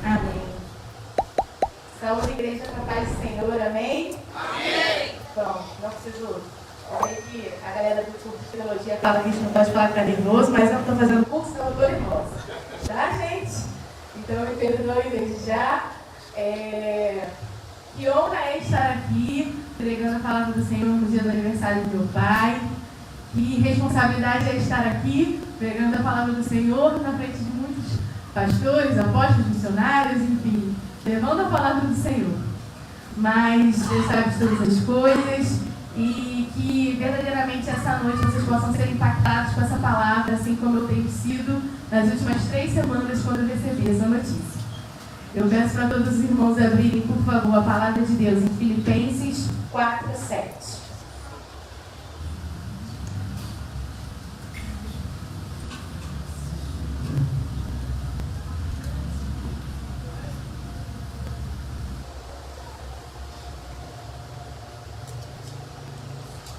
Amém. Saúde, igreja, com a paz do Senhor, amém? Amém. Pronto, não preciso. Eu sei que a galera do curso de teologia fala que a gente não pode falar que está nervoso, mas eu não estou fazendo curso, então eu estou nervosa. Tá, gente? Então me perdoe desde já. Que honra é estar aqui, pregando a palavra do Senhor no dia do aniversário do meu pai. Que responsabilidade é estar aqui, pregando a palavra do Senhor na frente de muitos pastores, apóstolos, missionários, enfim, levando a palavra do Senhor. Mas Deus sabe de todas as coisas e que verdadeiramente essa noite vocês possam ser impactados com essa palavra, assim como eu tenho sido nas últimas 3 semanas quando eu recebi essa notícia. Eu peço para todos os irmãos abrirem, por favor, a palavra de Deus em Filipenses 4:7.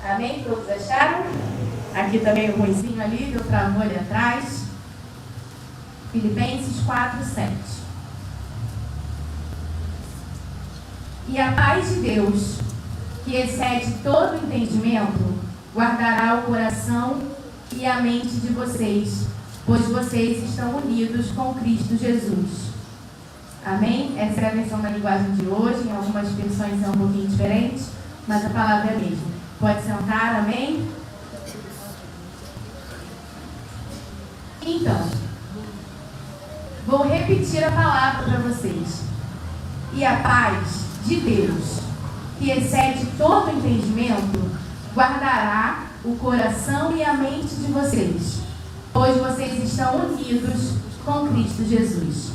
Amém? Todos acharam? Aqui também o ruizinho ali, deu travou ali atrás. Filipenses 4:7. E a paz de Deus, que excede todo entendimento, guardará o coração e a mente de vocês, pois vocês estão unidos com Cristo Jesus. Amém? Essa é a versão da linguagem de hoje. Em algumas versões é um pouquinho diferente, mas a palavra é a mesma. Pode sentar, amém? Então, vou repetir a palavra para vocês. E a paz de Deus, que excede todo entendimento, guardará o coração e a mente de vocês, pois vocês estão unidos com Cristo Jesus.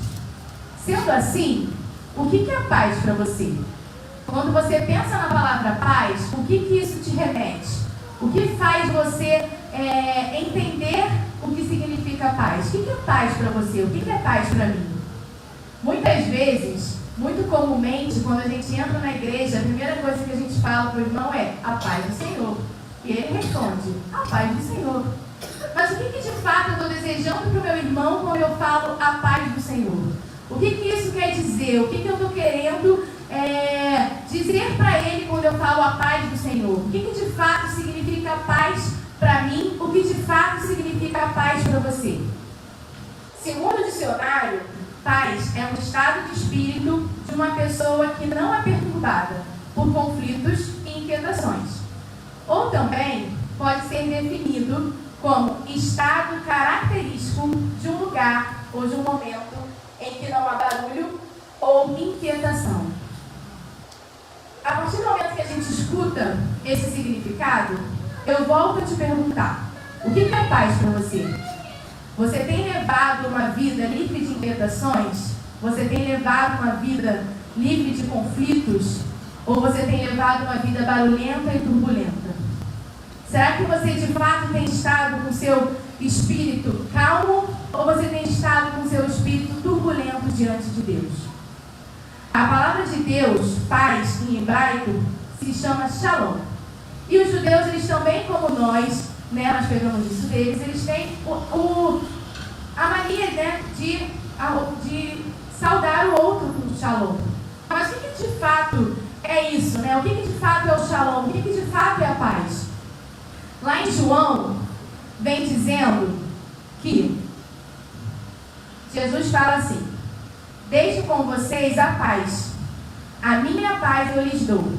Sendo assim, o que é paz para você? Quando você pensa na palavra paz, o que isso te remete? O que faz você entender o que significa paz? O que é paz para você? O que é paz para mim? Muitas vezes, muito comumente, quando a gente entra na igreja, a primeira coisa que a gente fala para o irmão é a paz do Senhor. E ele responde, a paz do Senhor. Mas o que de fato eu estou desejando para o meu irmão quando eu falo a paz do Senhor? O que isso quer dizer? O que eu estou querendo dizer para ele quando eu falo a paz do Senhor? O que de fato significa paz para mim? O que de fato significa paz para você? Segundo o dicionário, paz é um estado de espírito de uma pessoa que não é perturbada por conflitos e inquietações. Ou também pode ser definido como estado característico de um lugar ou de um momento em que não há barulho ou inquietação. A partir do momento que a gente escuta esse significado, eu volto a te perguntar, o que é paz para você? Você tem levado uma vida livre de inquietações? Você tem levado uma vida livre de conflitos? Ou você tem levado uma vida barulhenta e turbulenta? Será que você de fato tem estado com seu espírito calmo? Ou você tem estado com seu espírito turbulento diante de Deus? A palavra de Deus, paz, em hebraico, se chama shalom. E os judeus, eles também, como nós pegamos isso deles, eles têm a mania, de saudar o outro com shalom. Mas o que de fato é isso, O que de fato é o shalom? O que de fato é a paz? Lá em João, vem dizendo que Jesus fala assim: deixo com vocês a paz. A minha paz eu lhes dou.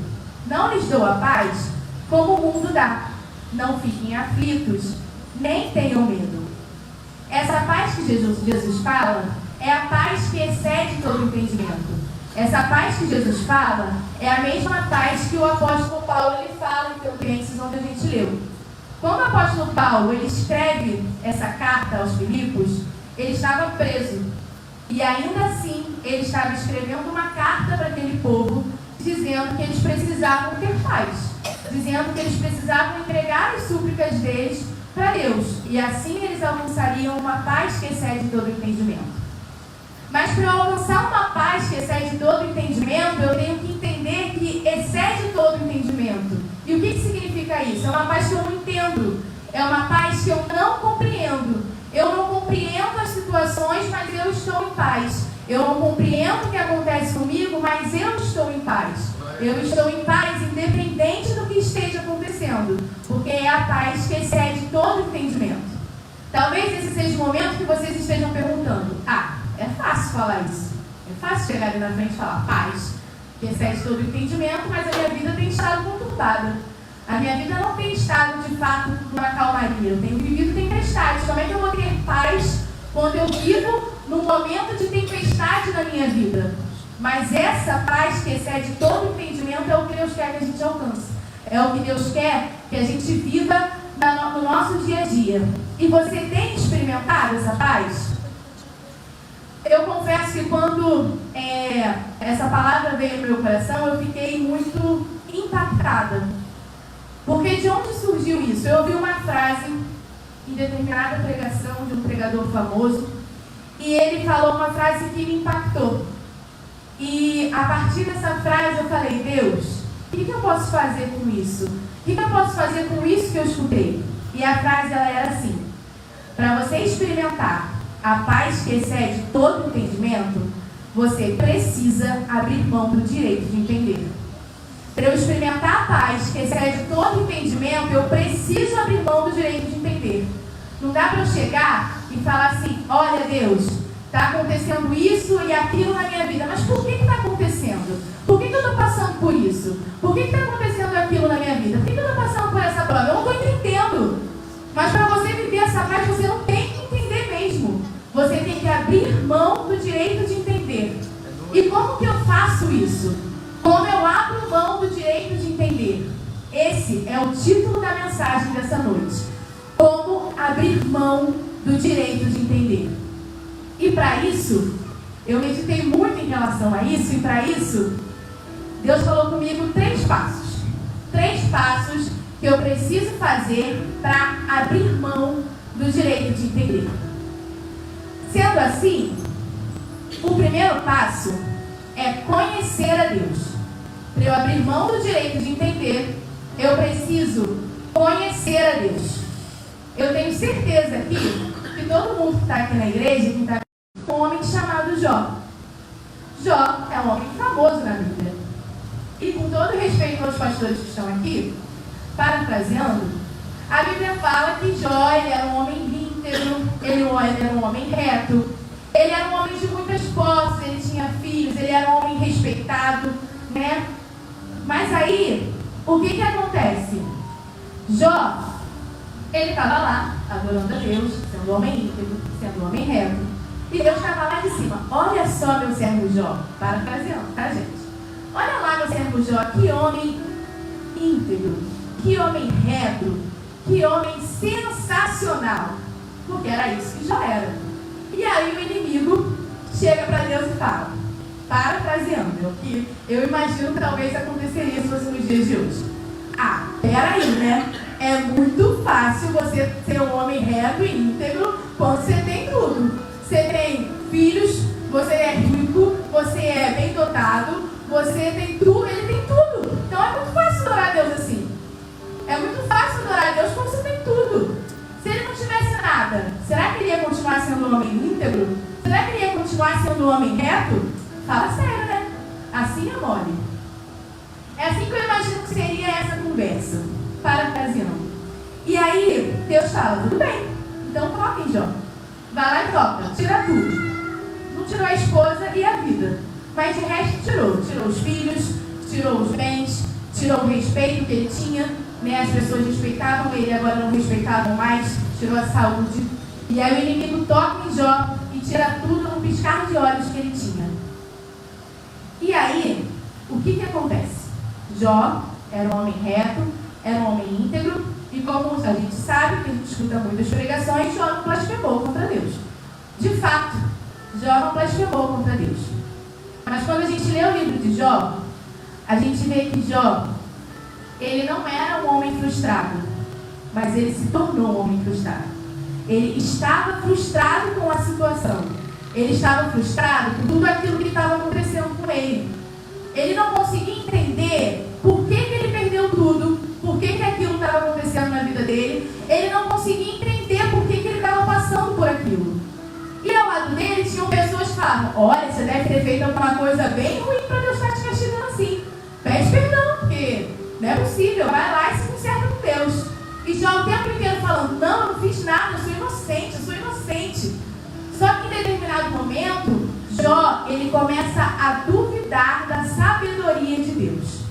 Não lhes dou a paz como o mundo dá. Não fiquem aflitos, nem tenham medo. Essa paz que Jesus fala é a paz que excede todo entendimento. Essa paz que Jesus fala é a mesma paz que o apóstolo Paulo ele fala em Filipenses, onde a gente leu. Quando o apóstolo Paulo ele escreve essa carta aos Filipos, ele estava preso. E ainda assim, ele estava escrevendo uma carta para aquele povo, dizendo que eles precisavam ter paz. Dizendo que eles precisavam entregar as súplicas deles para Deus. E assim eles alcançariam uma paz que excede todo entendimento. Mas para eu alcançar uma paz que excede todo entendimento, eu tenho que entender que excede todo entendimento. E o que significa isso? É uma paz que eu não entendo. É uma paz que eu não compreendo. Eu não compreendo as situações, mas eu estou em paz. Eu não compreendo o que acontece comigo, mas eu estou em paz. Eu estou em paz independente do que esteja acontecendo, porque é a paz que excede todo entendimento. Talvez esse seja o momento que vocês estejam perguntando: é fácil falar isso. É fácil chegar ali na frente e falar paz, que excede todo entendimento, mas a minha vida tem estado conturbada. A minha vida não tem estado, de fato, numa calmaria. Eu tenho vivido tempestades. Como é que eu vou ter paz quando eu vivo num momento de tempestade na minha vida? Mas essa paz que excede todo entendimento é o que Deus quer que a gente alcance. É o que Deus quer que a gente viva no nosso dia a dia. E você tem experimentado essa paz? Eu confesso que quando essa palavra veio no meu coração, eu fiquei muito impactada. Porque de onde surgiu isso? Eu ouvi uma frase em determinada pregação de um pregador famoso, e ele falou uma frase que me impactou. E a partir dessa frase eu falei: Deus, o que eu posso fazer com isso? O que eu posso fazer com isso que eu escutei? E a frase ela era assim: para você experimentar a paz que excede todo entendimento, você precisa abrir mão do direito de entender. Para eu experimentar a paz que excede todo entendimento, eu preciso abrir mão do direito de entender. Não dá para eu chegar e falar assim: olha, Deus, está acontecendo isso e aquilo na minha vida. Mas por que está acontecendo? Por que eu estou passando por isso? Por que está acontecendo aquilo na minha vida? Por que eu estou passando por essa prova? Eu não estou entendendo. Mas para você viver essa paz, você não tem que entender mesmo. Você tem que abrir mão do direito de entender. E como que eu faço isso? Como eu abro mão do direito de entender? Esse é o título da mensagem dessa noite. Como abrir mão do direito de entender. E para isso, eu meditei muito em relação a isso, e para isso, Deus falou comigo 3 passos. 3 passos que eu preciso fazer para abrir mão do direito de entender. Sendo assim, o primeiro passo é conhecer a Deus. Para eu abrir mão do direito de entender, eu preciso conhecer a Deus. Eu tenho certeza aqui que todo mundo que está aqui na igreja, que está um homem chamado Jó. Jó é um homem famoso na Bíblia. E com todo respeito aos pastores que estão aqui, parafraseando, a Bíblia fala que Jó ele era um homem íntegro, ele era um homem reto, ele era um homem de muitas posses, ele tinha filhos, ele era um homem respeitado, né? Mas aí, o que acontece? Jó, ele estava lá, adorando a Deus, sendo um homem íntegro, sendo um homem reto. E Deus estava lá de cima: olha só meu servo Jó, parafraseando, tá, gente? Olha lá meu servo Jó, que homem íntegro, que homem reto, que homem sensacional. Porque era isso que Jó era. E aí o inimigo chega para Deus e fala, parafraseando, que eu imagino que talvez aconteceria se fosse nos dias de hoje: peraí, né? É muito fácil você ser um homem reto e íntegro quando você tem tudo. Você tem filhos, você é rico, você é bem dotado, você tem tudo, ele tem tudo. Então é muito fácil adorar a Deus assim. É muito fácil adorar a Deus quando você tem tudo. Se ele não tivesse nada, será que ele ia continuar sendo um homem íntegro? Será que ele ia continuar sendo um homem reto? Fala sério, né? Assim é mole. É assim que eu imagino que seria essa conversa, parafraseando. E aí, Deus fala: tudo bem, então toquem Jó. Vai lá e toca, tira tudo. Não tirou a esposa e a vida, mas de resto tirou. Tirou os filhos, tirou os bens, tirou o respeito que ele tinha, né? As pessoas respeitavam ele, agora não respeitavam mais, tirou a saúde. E aí o inimigo toca em Jó e tira tudo num piscar de olhos que ele tinha. E aí, o que acontece? Jó era um homem reto, era um homem íntegro, e como a gente sabe, que a gente escuta muitas pregações, Jó não blasfemou contra Deus. De fato, Jó não blasfemou contra Deus. Mas quando a gente lê o livro de Jó, a gente vê que Jó, ele não era um homem frustrado, mas ele se tornou um homem frustrado. Ele estava frustrado com a situação. Ele estava frustrado com tudo aquilo que estava acontecendo com ele. Ele não conseguia entender por que ele perdeu tudo, por que aquilo estava acontecendo na vida dele. Ele não conseguia entender por que ele estava passando por aquilo. E ao lado dele tinham pessoas que falavam: olha, você deve ter feito alguma coisa bem ruim para Deus estar te castigando assim. Pede perdão, porque não é possível. Vai lá e se conserta com Deus. E Jó o tempo inteiro falando: não, eu não fiz nada, eu sou inocente, eu sou inocente. Só que em determinado momento, Jó, ele começa a duvidar da sabedoria de Deus.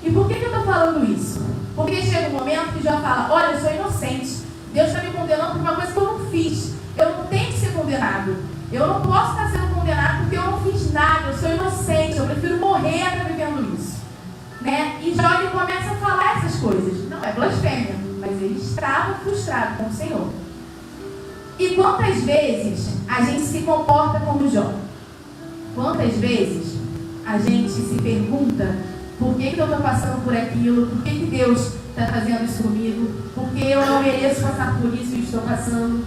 E por que eu estou falando isso? Porque chega um momento que Jó fala: olha, eu sou inocente. Deus está me condenando por uma coisa que eu não fiz. Eu não tenho que ser condenado. Eu não posso estar sendo condenado porque eu não fiz nada. Eu sou inocente. Eu prefiro morrer a estar vivendo isso. Né? E Jó ele começa a falar essas coisas. Não é blasfêmia, mas ele estava frustrado com o Senhor. E quantas vezes a gente se comporta como Jó? Quantas vezes a gente se pergunta: por que eu estou passando por aquilo? Por que Deus está fazendo isso comigo? Por que eu não mereço passar por isso e estou passando?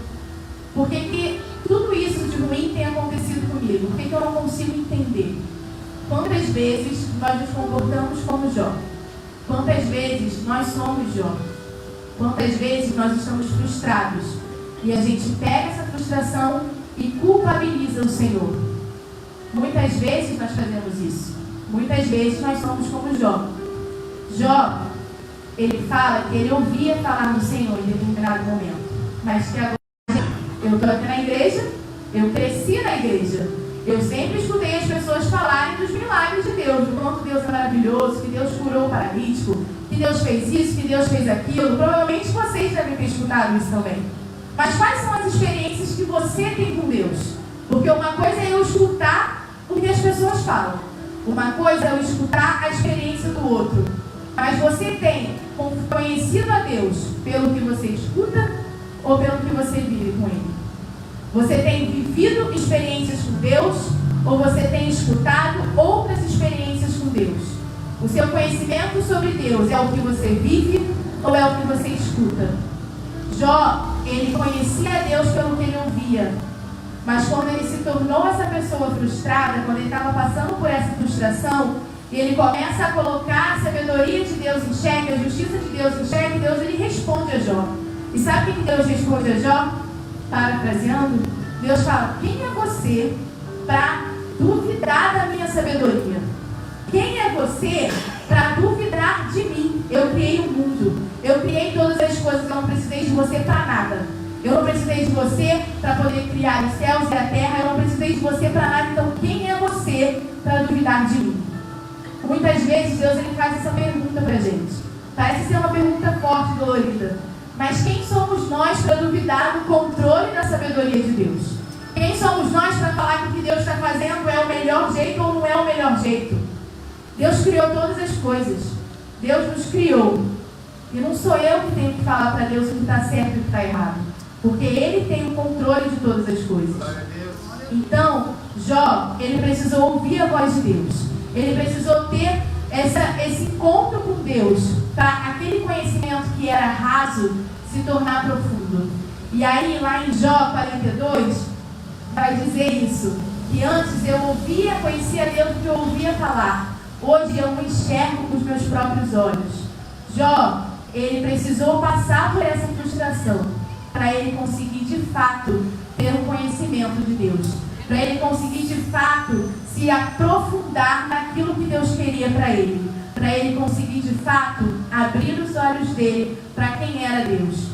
Por que tudo isso de ruim tem acontecido comigo? Por que eu não consigo entender? Quantas vezes nós nos comportamos como Jó? Quantas vezes nós somos Jó? Quantas vezes nós estamos frustrados e a gente pega essa frustração e culpabiliza o Senhor? Muitas vezes nós fazemos isso. Muitas vezes nós somos como Jó. Jó, ele fala que ele ouvia falar do Senhor em determinado momento, mas que agora eu estou aqui na igreja, eu cresci na igreja, eu sempre escutei as pessoas falarem dos milagres de Deus, do quanto Deus é maravilhoso, que Deus curou o paralítico, que Deus fez isso, que Deus fez aquilo. Provavelmente vocês devem ter escutado isso também. Mas quais são as experiências que você tem com Deus? Porque uma coisa é eu escutar o que as pessoas falam, uma coisa é eu escutar a experiência do outro. Mas você tem conhecido a Deus pelo que você escuta ou pelo que você vive com Ele? Você tem vivido experiências com Deus ou você tem escutado outras experiências com Deus? O seu conhecimento sobre Deus é o que você vive ou é o que você escuta? Jó, ele conhecia a Deus pelo que ele ouvia. Mas quando ele se tornou essa pessoa frustrada, quando ele estava passando por essa frustração, ele começa a colocar a sabedoria de Deus em xeque, a justiça de Deus em xeque, Deus ele responde a Jó. E sabe o que Deus responde a Jó? Parafraseando, Deus fala: quem é você para duvidar da minha sabedoria? Quem é você para duvidar de mim? Eu criei o mundo, eu criei todas as coisas, eu não precisei de você para nada. Eu não precisei de você para poder criar os céus e a terra, eu não precisei de você para nada. Então quem é você para duvidar de mim? Muitas vezes Deus ele faz essa pergunta para a gente. Parece ser uma pergunta forte, dolorida. Mas quem somos nós para duvidar do controle da sabedoria de Deus? Quem somos nós para falar que o que Deus está fazendo é o melhor jeito ou não é o melhor jeito? Deus criou todas as coisas. Deus nos criou. E não sou eu que tenho que falar para Deus o que está certo e o que está errado. Porque Ele tem o controle de todas as coisas. Então, Jó, ele precisou ouvir a voz de Deus. Ele precisou ter esse encontro com Deus, para aquele conhecimento que era raso se tornar profundo. E aí, lá em Jó 42, vai dizer isso, que antes eu ouvia, conhecia Deus do que eu ouvia falar. Hoje eu o enxergo com os meus próprios olhos. Jó, ele precisou passar por essa frustração, para ele conseguir de fato ter um conhecimento de Deus, para ele conseguir de fato se aprofundar naquilo que Deus queria para ele conseguir de fato abrir os olhos dele para quem era Deus.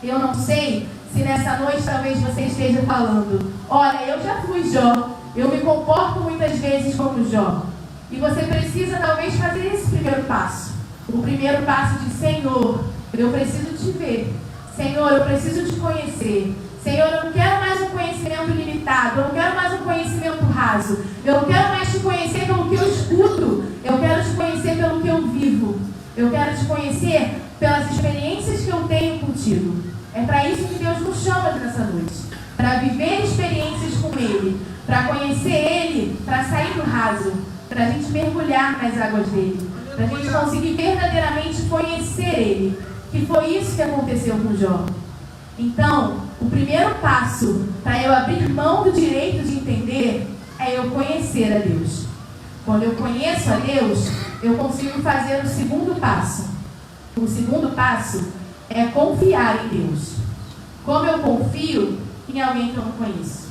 Eu não sei se nessa noite talvez você esteja falando: olha, eu já fui Jó, eu me comporto muitas vezes como Jó. E você precisa talvez fazer esse primeiro passo. O primeiro passo de: Senhor, eu preciso te ver. Senhor, eu preciso te conhecer. Senhor, eu não quero mais um conhecimento limitado. Eu não quero mais um conhecimento raso. Eu não quero mais te conhecer pelo que eu escuto. Eu quero te conhecer pelo que eu vivo. Eu quero te conhecer pelas experiências que eu tenho contigo. É para isso que Deus nos chama nessa noite. Para viver experiências com Ele. Para conhecer Ele. Para sair do raso. Para a gente mergulhar nas águas dele. Para a gente conseguir verdadeiramente conhecer Ele. Que foi isso que aconteceu com Jó. Então, o primeiro passo para eu abrir mão do direito de entender é eu conhecer a Deus. Quando eu conheço a Deus, eu consigo fazer o segundo passo. O segundo passo é confiar em Deus. Como eu confio em alguém que eu não conheço?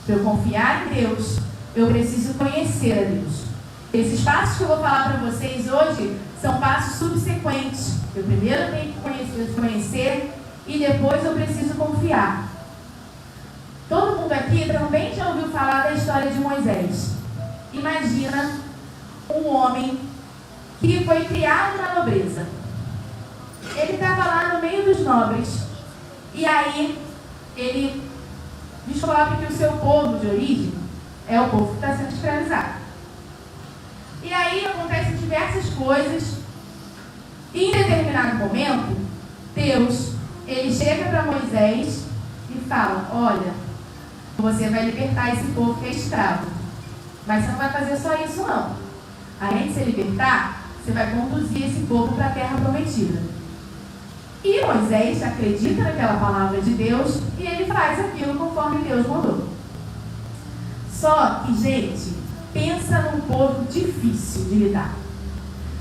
Para eu confiar em Deus, eu preciso conhecer a Deus. Esses passos que eu vou falar para vocês hoje são passos subsequentes. Eu primeiro tenho que conhecer e depois eu preciso confiar. Todo mundo aqui também já ouviu falar da história de Moisés. Imagina um homem que foi criado na nobreza. Ele estava lá no meio dos nobres. E aí, ele descobre que o seu povo de origem é o povo que está sendo escravizado. E aí, acontecem diversas coisas. E em determinado momento, Deus, ele chega para Moisés e fala: olha, você vai libertar esse povo que é escravo. Mas você não vai fazer só isso, não. Além de se libertar, você vai conduzir esse povo para a terra prometida. E Moisés acredita naquela palavra de Deus e ele faz aquilo conforme Deus mandou. Só que, gente, pensa num povo difícil de lidar.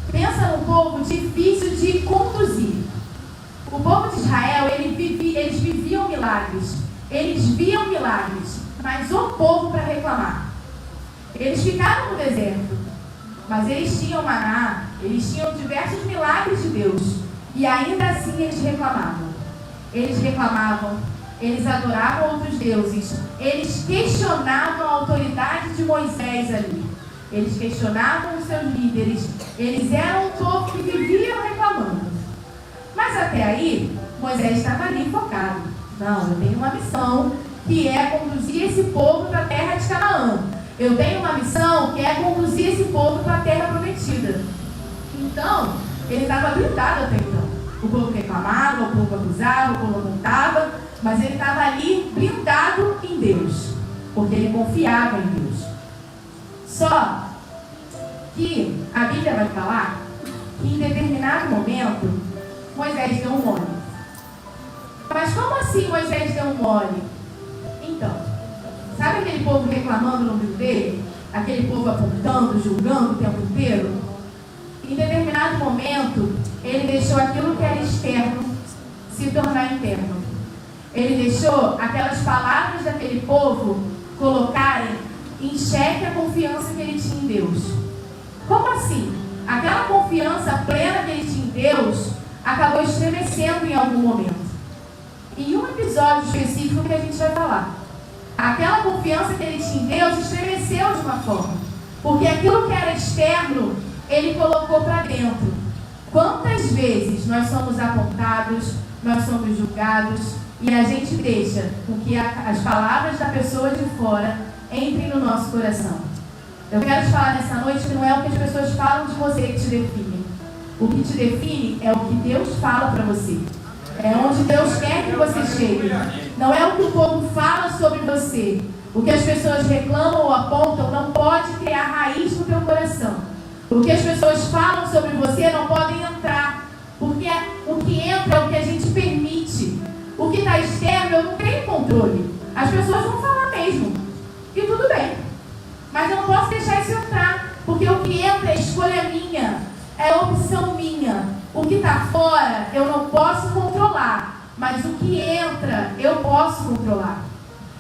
Pensa num povo difícil de conduzir. O povo de Israel, eles viviam milagres. Eles viam milagres, mas o povo para reclamar. Eles ficaram no deserto, mas eles tinham maná, eles tinham diversos milagres de Deus. E ainda assim eles reclamavam. Eles adoravam outros deuses. Eles questionavam a autoridade de Moisés ali. Eles questionavam os seus líderes. Eles eram um povo que viviam reclamando. Mas até aí, Moisés estava ali focado. Não, eu tenho uma missão que é conduzir esse povo para a terra de Canaã. Eu tenho uma missão que é conduzir esse povo para a terra prometida. Então, ele estava blindado até então. O povo reclamava, o povo acusava, o povo apontava, mas ele estava ali blindado em Deus, porque ele confiava em Deus. Só que a Bíblia vai falar que em determinado momento Moisés deu um mole. Mas como assim Moisés deu um mole? Então, sabe aquele povo reclamando no meio dele? Aquele povo apontando, julgando o tempo inteiro? Em determinado momento, ele deixou aquilo que era externo se tornar interno. Ele deixou aquelas palavras daquele povo colocarem em xeque a confiança que ele tinha em Deus. Como assim? Aquela confiança plena que ele tinha em Deus acabou estremecendo em algum momento. Em um episódio específico que a gente vai falar. Aquela confiança que ele tinha em Deus estremeceu de uma forma. Porque aquilo que era externo, ele colocou para dentro. Quantas vezes nós somos apontados, nós somos julgados e a gente deixa com que as palavras da pessoa de fora entrem no nosso coração? Eu quero te falar nessa noite que não é o que as pessoas falam de você que te define. O que te define é o que Deus fala para você. É onde Deus quer que você chegue. Não é o que o povo fala sobre você. O que as pessoas reclamam ou apontam não pode criar raiz no teu coração. O que as pessoas falam sobre você não podem entrar. Porque o que entra é o que a gente permite. O que está externo eu não tenho controle. As pessoas vão falar mesmo. E tudo bem. Mas eu não posso deixar isso entrar. Porque o que entra é escolha minha. É opção minha. O que está fora eu não posso controlar. Mas o que entra eu posso controlar.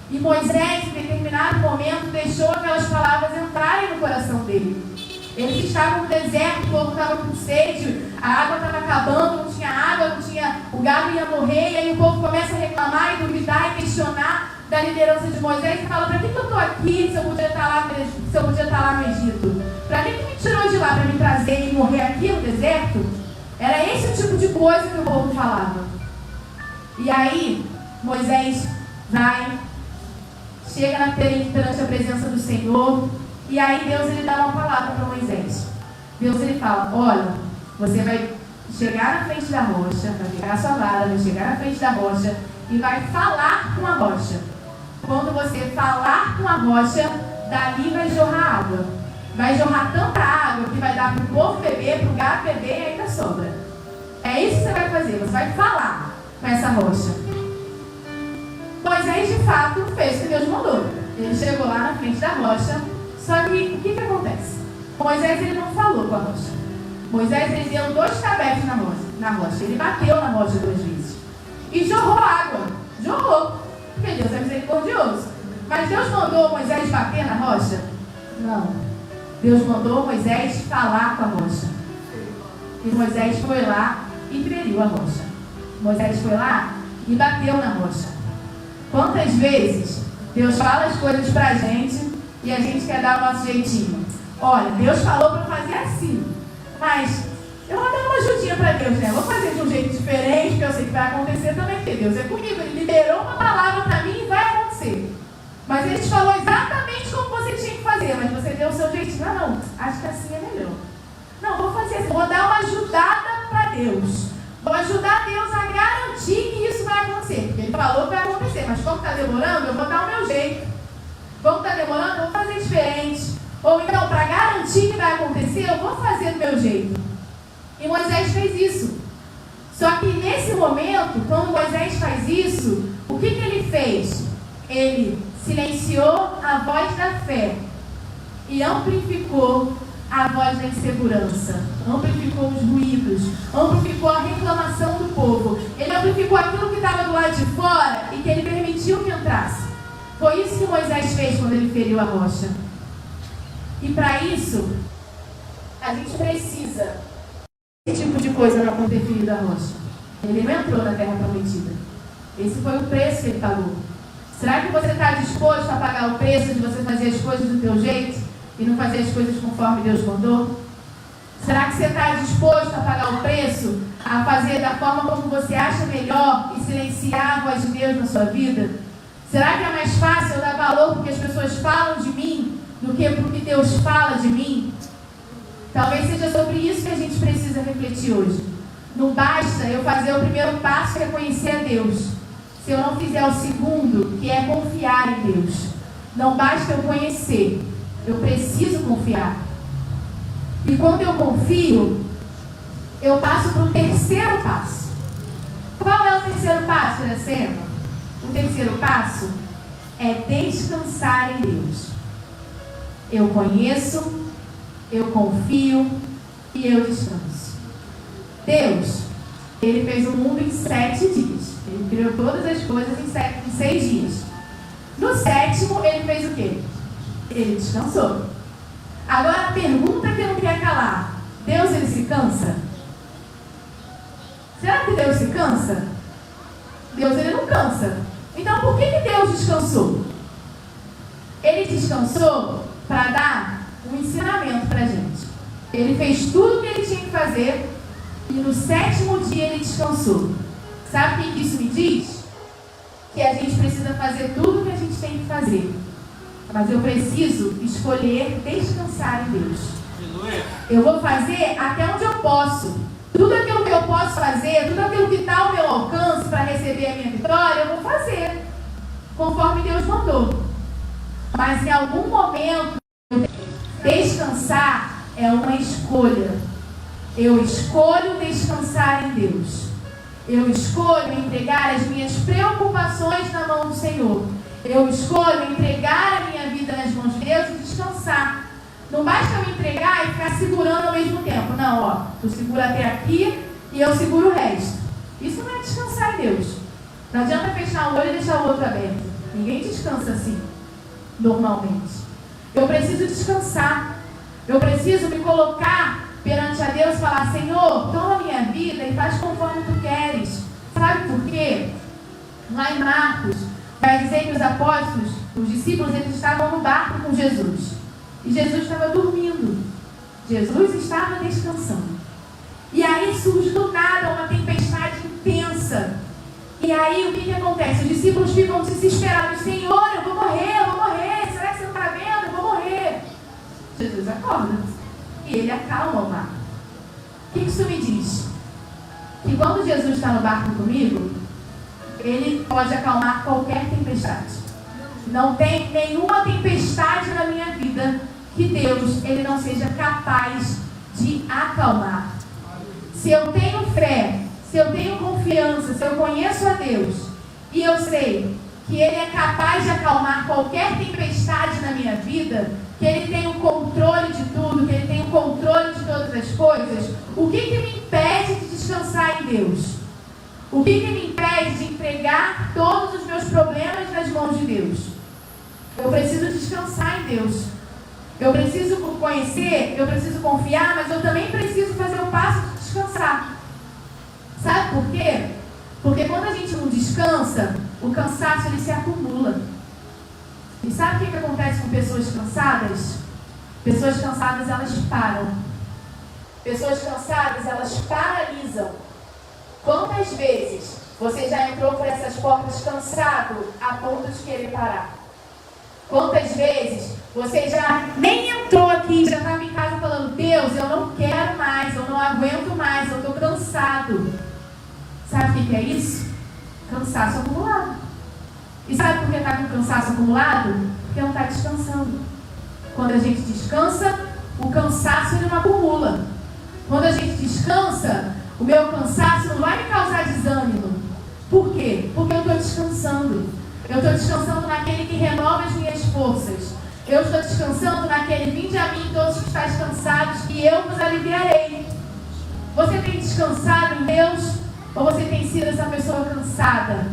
E Moisés, em determinado momento, deixou aquelas palavras entrarem no coração dele. Eles estavam no deserto, o povo estava com sede, a água estava acabando, não tinha água, não tinha, o gado ia morrer, e aí o povo começa a reclamar e duvidar e questionar da liderança de Moisés e fala: para que eu estou aqui se eu podia estar lá no Egito? Para que me tirou de lá para me trazer e morrer aqui no deserto? Era esse o tipo de coisa que o povo falava. E aí, Moisés vai, chega perante a presença do Senhor. E aí Deus ele dá uma palavra para Moisés. Deus ele fala: olha, você vai chegar na frente da rocha, vai pegar a sua vara, vai chegar na frente da rocha e vai falar com a rocha. Quando você falar com a rocha, dali vai jorrar água. Vai jorrar tanta água que vai dar para o povo beber, para o gado beber e ainda sobra. É isso que você vai fazer, você vai falar com essa rocha. Moisés de fato fez o que Deus mandou. Ele chegou lá na frente da rocha. Só que o que acontece? Moisés ele não falou com a rocha. Moisés ele deu 2 tabetes na rocha. Ele bateu na rocha 2 vezes. E jorrou água. Jorrou. Porque Deus é misericordioso. Mas Deus mandou Moisés bater na rocha? Não. Deus mandou Moisés falar com a rocha. E Moisés foi lá e feriu a rocha. Moisés foi lá e bateu na rocha. Quantas vezes Deus fala as coisas pra gente e a gente quer dar o nosso jeitinho? Olha, Deus falou para fazer assim, mas eu vou dar uma ajudinha para Deus, né? Vou fazer de um jeito diferente, porque eu sei que vai acontecer também, porque Deus é comigo. Ele liberou uma palavra para mim e vai acontecer. Mas Ele te falou exatamente como você tinha que fazer, mas você deu o seu jeitinho. Ah, não, acho que assim é melhor. Não, vou fazer assim, vou dar uma ajudada para Deus. Vou ajudar Deus a garantir que isso vai acontecer. Porque Ele falou que vai acontecer, mas como está demorando, eu vou dar o meu jeito. Como está demorando, eu vou fazer diferente. Ou então, para garantir que vai acontecer, eu vou fazer do meu jeito. E Moisés fez isso. Só que nesse momento, quando Moisés faz isso, o que ele fez? Ele silenciou a voz da fé e amplificou a voz da insegurança, amplificou os ruídos, amplificou a reclamação do povo. Ele amplificou aquilo que estava do lado de fora e que ele permitiu que entrasse. Foi isso que Moisés fez quando ele feriu a rocha. E para isso, a gente precisa desse tipo de coisa não ter ferido a rocha. Ele não entrou na terra prometida. Esse foi o preço que ele pagou. Será que você está disposto a pagar o preço de você fazer as coisas do teu jeito e não fazer as coisas conforme Deus mandou? Será que você está disposto a pagar o preço, a fazer da forma como você acha melhor e silenciar a voz de Deus na sua vida? Será que é mais fácil eu dar valor porque as pessoas falam de mim do que porque Deus fala de mim? Talvez seja sobre isso que a gente precisa refletir hoje. Não basta eu fazer o primeiro passo, que é conhecer a Deus, se eu não fizer o segundo, que é confiar em Deus. Não basta eu conhecer, eu preciso confiar. E quando eu confio, eu passo para o terceiro passo. Qual é o terceiro passo, Iracema? O terceiro passo é descansar em Deus. Eu conheço, eu confio e eu descanso. Deus, Ele fez o mundo em 7 dias. Ele criou todas as coisas em 6 dias. No 7º, Ele fez o quê? Ele descansou. Agora a pergunta que eu não quero calar: Deus, Ele se cansa? Será que Deus se cansa? Deus, Ele não cansa. Então por que Deus descansou? Ele descansou para dar um ensinamento para a gente. Ele fez tudo o que Ele tinha que fazer e no 7º dia Ele descansou. Sabe o que isso me diz? Que a gente precisa fazer tudo o que a gente tem que fazer. Mas eu preciso escolher descansar em Deus. Eu vou fazer até onde eu posso. Tudo aquilo que eu posso fazer, tudo aquilo que está ao meu alcance para receber a minha vitória, eu vou fazer conforme Deus mandou. Mas em algum momento, descansar é uma escolha. Eu escolho descansar em Deus. Eu escolho entregar as minhas preocupações na mão do Senhor. Eu escolho entregar a minha vida nas mãos de Deus e descansar. Não basta me entregar e ficar segurando ao mesmo tempo. Não, ó, tu segura até aqui e eu seguro o resto. Isso não é descansar em Deus. Não adianta fechar um olho e deixar o outro aberto. Ninguém descansa assim, normalmente. Eu preciso descansar. Eu preciso me colocar perante a Deus e falar: Senhor, toma a minha vida e faz conforme tu queres. Sabe por quê? Lá em Marcos, vai dizer que os apóstolos, os discípulos, eles estavam no barco com Jesus. E Jesus estava dormindo. Jesus estava descansando. E aí surge do nada uma tempestade intensa. E aí o que acontece? Os discípulos ficam desesperados: Senhor, eu vou morrer, eu vou morrer. Será que você não está vendo? Eu vou morrer. Jesus acorda. E ele acalma o mar. O que isso me diz? Que quando Jesus está no barco comigo, Ele pode acalmar qualquer tempestade. Não tem nenhuma tempestade na minha vida que Deus, Ele não seja capaz de acalmar. Se eu tenho fé, se eu tenho confiança, se eu conheço a Deus e eu sei que Ele é capaz de acalmar qualquer tempestade na minha vida, que Ele tem o controle de tudo, que Ele tem o controle de todas as coisas, o que me impede de descansar em Deus? O que me impede de entregar todos os meus problemas nas mãos de Deus? Eu preciso descansar em Deus. Eu preciso conhecer, eu preciso confiar, mas eu também preciso fazer o passo de descansar. Sabe por quê? Porque quando a gente não descansa, o cansaço ele se acumula. E sabe o que acontece com pessoas cansadas? Pessoas cansadas, elas param. Pessoas cansadas, elas paralisam. Quantas vezes você já entrou por essas portas cansado a ponto de querer parar? Quantas vezes você já nem entrou aqui, já estava em casa falando: Deus, eu não quero mais, eu não aguento mais, eu estou cansado. Sabe o que é isso? Cansaço acumulado. E sabe por que está com cansaço acumulado? Porque não está descansando. Quando a gente descansa, o cansaço ele não acumula. Quando a gente descansa, o meu cansaço não vai me causar desânimo. Por quê? Porque eu estou descansando. Eu estou descansando naquele que renova as minhas forças. Eu estou descansando naquele: vinde a mim todos que estáis cansados, que eu vos aliviarei. Você tem descansado em Deus? Ou você tem sido essa pessoa cansada?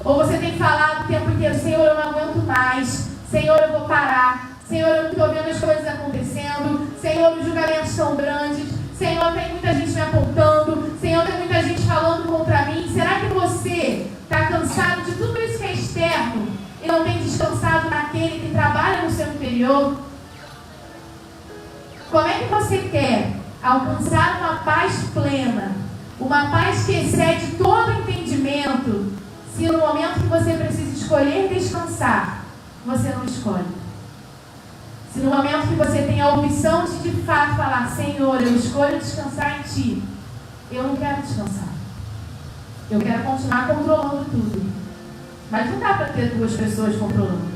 Ou você tem falado o tempo inteiro: Senhor, eu não aguento mais. Senhor, eu vou parar. Senhor, eu não estou vendo as coisas acontecendo. Senhor, os julgamentos são grandes. Senhor, tem muita gente me apontando. Senhor, tem muita gente falando contra mim. Será que você está cansado de tudo isso que é externo e não tem descansado naquele que trabalha no seu interior? Como é que você quer alcançar uma paz plena, uma paz que excede todo entendimento, se no momento que você precisa escolher descansar, você não escolhe? Se no momento que você tem a opção de fato falar: Senhor, eu escolho descansar em Ti, eu não quero descansar. Eu quero continuar controlando tudo. Mas não dá para ter duas pessoas controlando.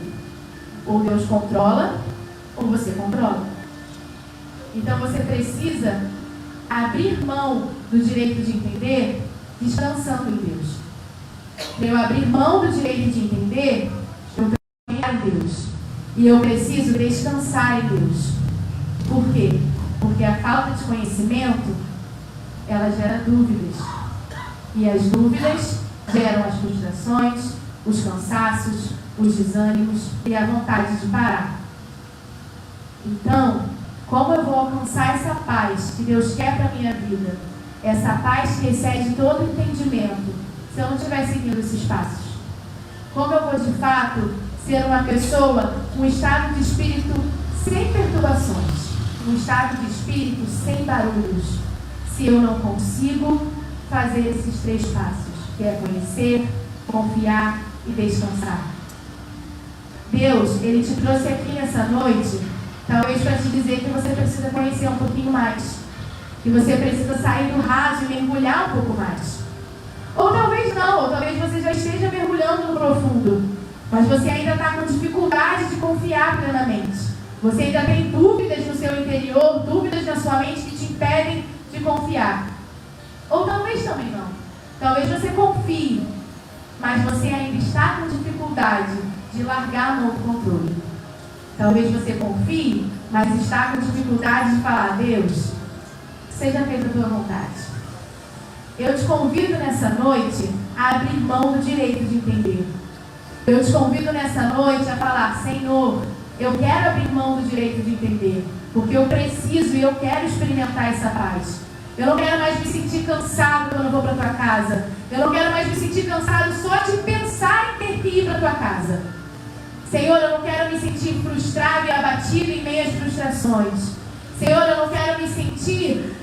Ou Deus controla, ou você controla. Então você precisa abrir mão do direito de entender descansando em Deus. Para eu abrir mão do direito de entender, eu preciso em Deus. E eu preciso descansar em Deus. Por quê? Porque a falta de conhecimento, ela gera dúvidas. E as dúvidas geram as frustrações, os cansaços, os desânimos e a vontade de parar. Então, como eu vou alcançar essa paz que Deus quer para a minha vida? Essa paz que excede todo entendimento, se eu não estiver seguindo esses passos? Como eu vou de fato ser uma pessoa com um estado de espírito sem perturbações, um estado de espírito sem barulhos, se eu não consigo fazer esses 3 passos, que é conhecer, confiar e descansar? Deus, Ele te trouxe aqui nessa noite, talvez para te dizer que você precisa conhecer um pouquinho mais, que você precisa sair do raso e mergulhar um pouco mais. Ou talvez não, ou talvez você já esteja mergulhando no profundo, mas você ainda está com dificuldade de confiar plenamente. Você ainda tem dúvidas no seu interior, dúvidas na sua mente que te impedem de confiar. Ou talvez também não. Talvez você confie, mas você ainda está com dificuldade de largar a mão do controle. Talvez você confie, mas está com dificuldade de falar: Deus, seja feita a tua vontade. Eu te convido nessa noite a abrir mão do direito de entender. Eu te convido nessa noite a falar: Senhor, eu quero abrir mão do direito de entender, porque eu preciso e eu quero experimentar essa paz. Eu não quero mais me sentir cansado quando eu vou para a tua casa. Eu não quero mais me sentir cansado só de pensar em ter que ir para a tua casa. Senhor, eu não quero me sentir frustrado e abatido em meio às frustrações. Senhor, eu não quero me sentir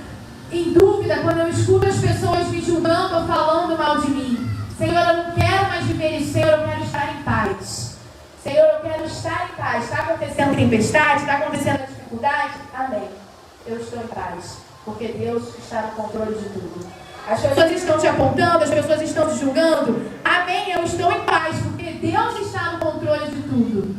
em dúvida quando eu escuto as pessoas me julgando ou falando mal de mim. Senhor, eu não quero mais viver isso. Senhor, eu quero estar em paz. Senhor, eu quero estar em paz. Está acontecendo tempestade? Está acontecendo dificuldade? Amém. Eu estou em paz, porque Deus está no controle de tudo. As pessoas estão te apontando, as pessoas estão te julgando. Amém, eu estou em paz, porque Deus está no controle de tudo.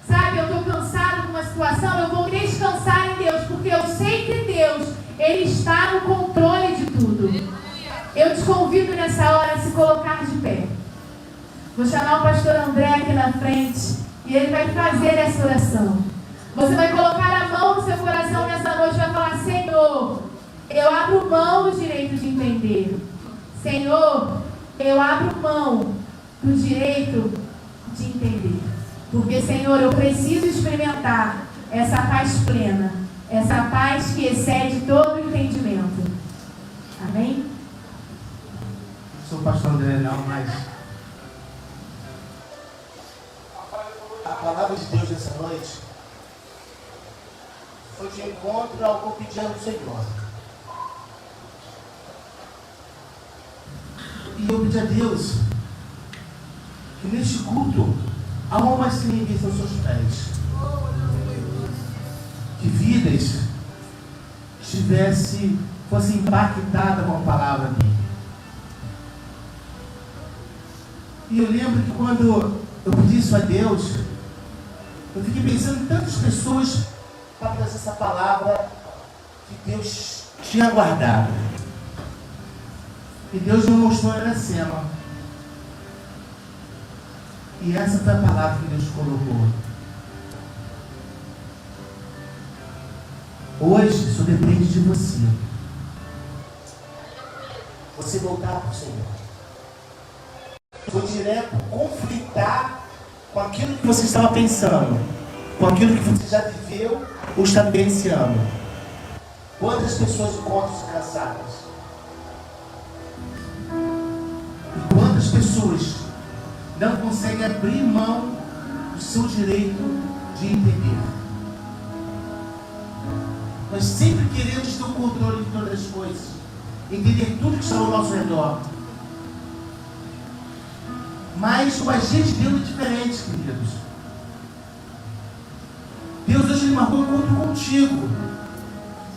Sabe, eu estou cansado com uma situação, eu vou descansar em Deus, porque eu sei que Deus, Ele está no controle de tudo. Eu te convido nessa hora a se colocar de pé. Vou chamar o pastor André aqui na frente e ele vai fazer essa oração. Você vai colocar a mão no seu coração nessa noite e vai falar: Senhor, eu abro mão do direito de entender. Senhor, eu abro mão do direito de entender. Porque, Senhor, eu preciso experimentar essa paz plena, essa paz que excede todo o entendimento. Amém? Sou o pastor André, não, mas a palavra de Deus dessa noite foi de encontro ao cotidiano do Senhor. E eu pedi a Deus que neste culto almas se rendessem aos seus pés. Que vidas fossem impactadas com a palavra dele. E eu lembro que quando eu pedi isso a Deus, eu fiquei pensando em tantas pessoas para trazer essa palavra que Deus tinha guardado. E Deus me mostrou ela cena. E essa foi a palavra que Deus colocou. Hoje só depende de você. Você voltar para o Senhor. Foi direto conflitar com aquilo que você estava pensando, com aquilo que você já viveu ou está vivenciando. Quantas pessoas encontram-se cansadas? E quantas pessoas não conseguem abrir mão do seu direito de entender? Nós sempre queremos ter o controle de todas as coisas, entender tudo que está ao nosso redor. Mas o agir de Deus é diferente, queridos. Deus hoje marcou um encontro contigo.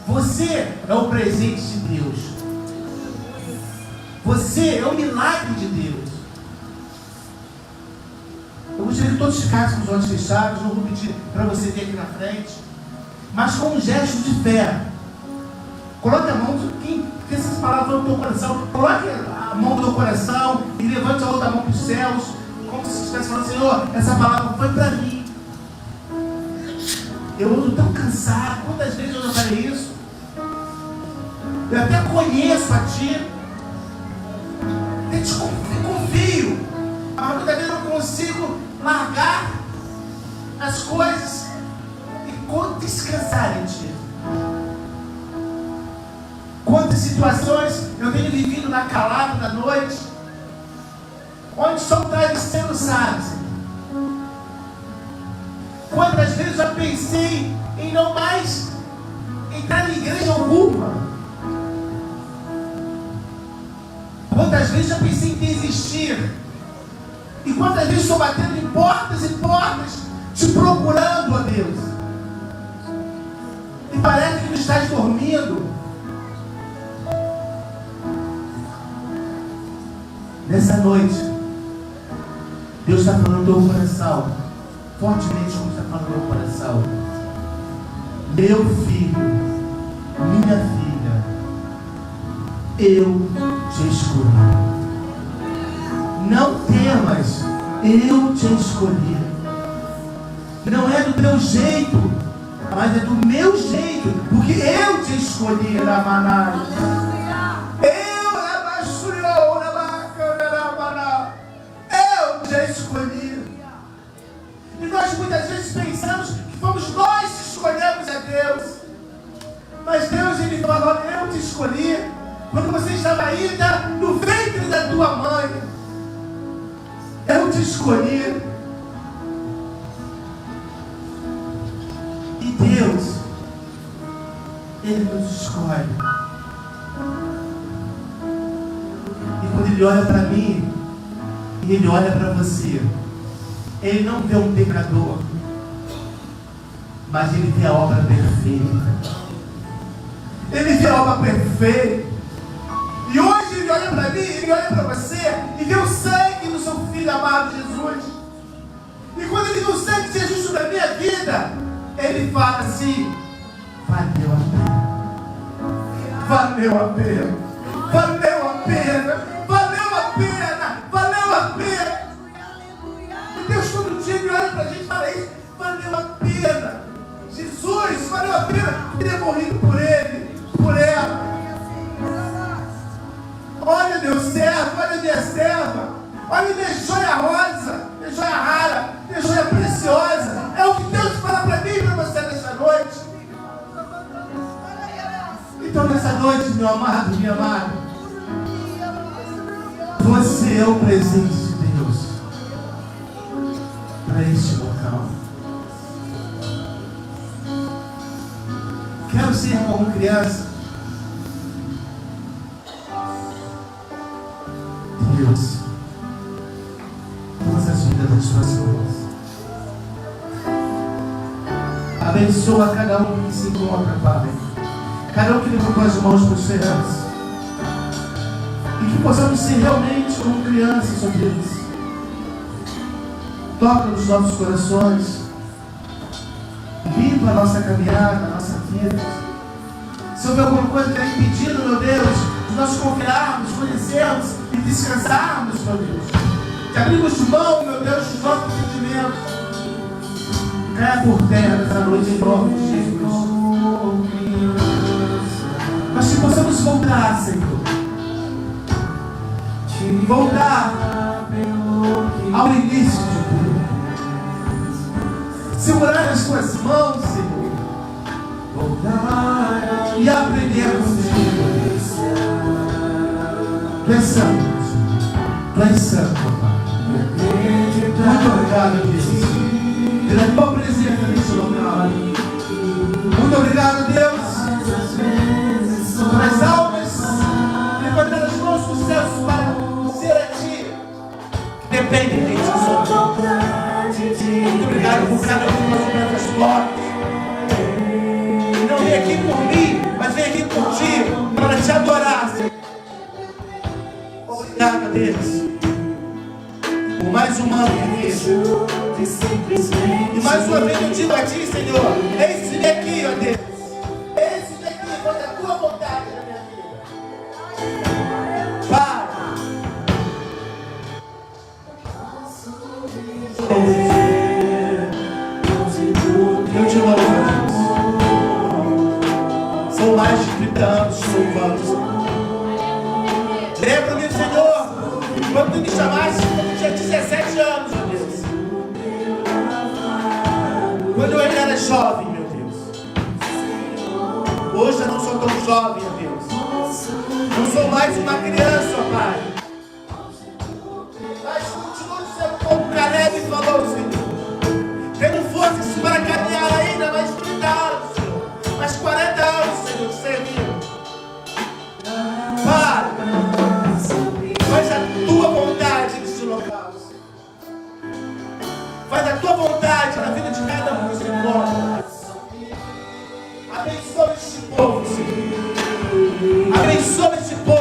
Você é o presente de Deus. Você é o milagre de Deus. Eu gostaria que todos ficassem com os olhos fechados. Não vou pedir para você vir aqui na frente, mas com um gesto de fé. Coloque a mão, que essas palavras vão no teu coração. Coloque a mão no teu coração e levante a outra mão para os céus, como se estivesse falando: Senhor, essa palavra foi para mim. Eu ando tão cansado. Quantas vezes eu já falei isso? Eu até conheço a Ti, até te confio, mas muitas vezes eu não consigo largar as coisas e descansar em Ti. Quantas situações eu tenho vivido na calada da noite, onde só o travesseiro sabe. Quantas vezes eu já pensei em não mais entrar em igreja alguma? Quantas vezes já pensei em desistir? E quantas vezes estou batendo em portas e portas, te procurando, ó Deus? E parece que não estás dormindo. Nessa noite, Deus está falando no teu coração, fortemente como está falando no teu coração. Meu filho, minha filha, eu te escolhi. Não temas, eu te escolhi. Não é do teu jeito, mas é do meu jeito, porque eu te escolhi, Ramanai. E nós muitas vezes pensamos que fomos nós que escolhemos a Deus. Mas Deus, Ele falou: eu te escolhi quando você estava ainda no ventre da tua mãe. Eu te escolhi. E Deus, Ele nos escolhe. E quando Ele olha para mim e Ele olha para você, Ele não vê um pecador, mas Ele vê a obra perfeita. Ele vê a obra perfeita. E hoje Ele olha para mim, Ele olha para você e vê o sangue do seu Filho amado Jesus. E quando Ele vê o sangue de Jesus sobre a minha vida, Ele fala assim: valeu a pena. Valeu a pena. Valeu a pena. Valeu a pena. Valeu a pena. Deus todo dia me olha para a gente e fala isso: valeu a pena. Jesus, valeu a pena ter morrido por ele, por ela. Olha meu servo, olha minha serva, olha minha joia rosa, minha joia rara, minha joia preciosa. preciosa. É o que Deus fala para mim e para você nessa noite. Então nessa noite, meu amado, minha amada, você é o presente de Deus para este local. Quero ser como criança. Deus, todas as vidas das suas mãos. Abençoa cada um que se encontra, Pai. Cada um que levantou as mãos para os céus. E que possamos ser realmente como crianças, ó Deus. Toca nos nossos corações. Limpa a nossa caminhada, a nossa vida. Se houver alguma coisa que está impedindo, meu Deus, de nós confiarmos, conhecermos e descansarmos, meu Deus. Que abrimos mão, meu Deus, dos nossos sentimentos. Caia por terra nessa noite em nome de Jesus. Mas que possamos voltar, Senhor. Voltar ao início de tudo. Segurar as tuas mãos, Senhor. E aprender contigo. Tu és santo. Tu és santo, Pai. Muito obrigado, Deus. Pela tua presença nesse local. Muito obrigado, Deus. As almas levantando as mãos dos céus para ser a Ti. Depende de Ti, Senhor. Muito obrigado por cada uma das portas. Não vem aqui por mim, mas vem aqui por Ti, para Te adorar, Senhor. Obrigado, Deus. Por mais um ano que vejo. E mais uma vez eu digo a Ti, Senhor, eis-me aqui, ó Deus. Eis-me aqui, quando a Tua vontade na minha vida. Pai. Eu te louvo, Deus. São mais de 30 anos te louvando. Lembra-me, Senhor, quando Tu me chamaste, quando eu tinha 17 anos, ó Deus. Quando eu ainda era jovem, meu Deus. Hoje eu não sou tão jovem, ó Deus. Não sou mais uma criança, ó Pai. Mas continuo sendo como Caleb falou, Senhor. Tendo forças para caminhar ainda mais 30 anos, Senhor. Mais 40 anos, Senhor, te servindo. Pai, faz a Tua vontade nesse local, Senhor. Faz a Tua vontade na vida de cada um que se encontra. Abençoa este povo, Senhor. Abençoa este povo.